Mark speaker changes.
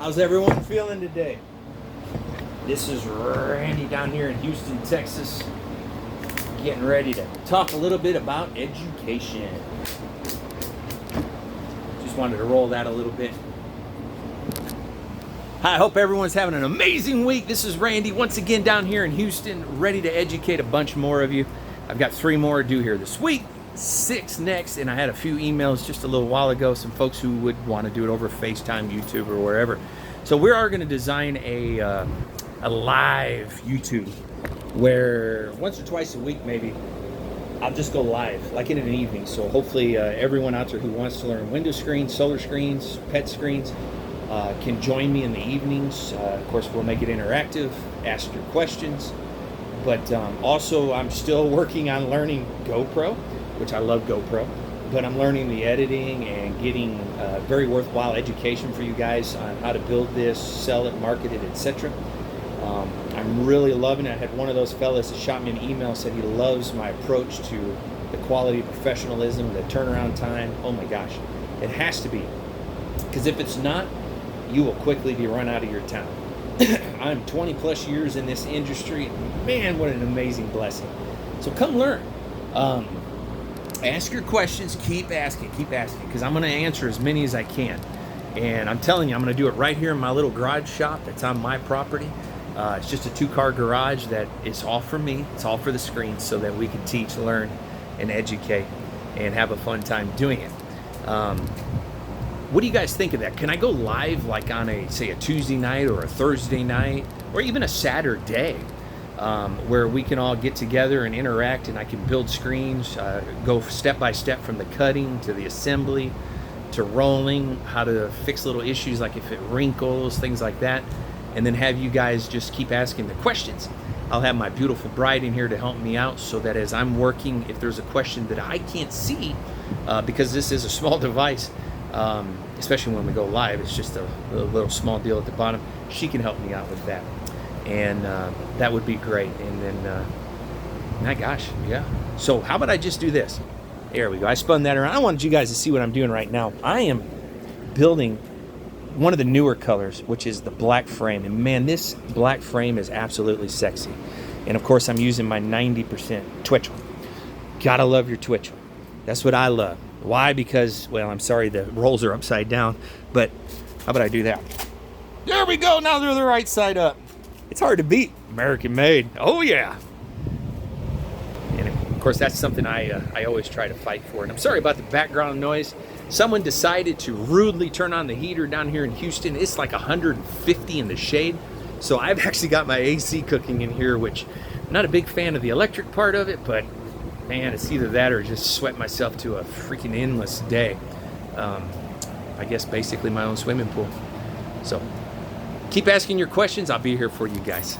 Speaker 1: How's everyone feeling today? This is Randy down here in Houston, Texas, getting ready to talk a little bit about education. Just wanted to roll that a little bit. Hi, I hope everyone's having an amazing week. This is Randy once again down here in Houston, ready to educate a bunch more of you. I've got 3 more due here this week, 6 next, and I had a few emails just a little while ago, some folks who would want to do it over FaceTime, YouTube, or wherever. So we are going to design a live YouTube where once or twice a week maybe I'll just go live, like in an evening. So hopefully everyone out there who wants to learn window screens, solar screens, pet screens can join me in the evenings. Of course, we'll make it interactive, ask your questions. But also, I'm still working on learning GoPro, which I love GoPro. But I'm learning the editing and getting very worthwhile education for you guys on how to build this, sell it, market it, etc. I'm really loving it. I had one of those fellas that shot me an email, said he loves my approach to the quality, professionalism, the turnaround time. Oh my gosh, it has to be. Because if it's not, you will quickly be run out of your town. I'm 20 plus years in this industry. Man, what an amazing blessing. So come learn. Ask your questions, keep asking, because I'm going to answer as many as I can. And I'm telling you, I'm going to do it right here in my little garage shop that's on my property. It's just a 2-car garage that is all for me. It's all for the screens so that we can teach, learn, and educate and have a fun time doing it. What do you guys think of that? Can I go live like on a Tuesday night or a Thursday night or even a Saturday where we can all get together and interact, and I can build screens, go step by step from the cutting to the assembly to rolling, how to fix little issues like if it wrinkles, things like that, and then have you guys just keep asking the questions. I'll have my beautiful bride in here to help me out so that as I'm working, if there's a question that I can't see, because this is a small device, especially when we go live, it's just a little small deal at the bottom, she can help me out with that. And that would be great. And then, my gosh, yeah. So how about I just do this? There we go. I spun that around. I wanted you guys to see what I'm doing right now. I am building one of the newer colors, which is the black frame. And man, this black frame is absolutely sexy. And of course, I'm using my 90% Twitchell. Gotta love your Twitchell. That's what I love. Why? Because, well, I'm sorry the rolls are upside down, but how about I do that? There we go. Now they're the right side up. It's hard to beat. American made. Oh, yeah. And of course, that's something I always try to fight for. And I'm sorry about the background noise. Someone decided to rudely turn on the heater down here in Houston. It's like 150 in the shade. So I've actually got my AC cooking in here, which I'm not a big fan of the electric part of it, but man, it's either that or just sweat myself to a freaking endless day. I guess basically my own swimming pool. So keep asking your questions. I'll be here for you guys.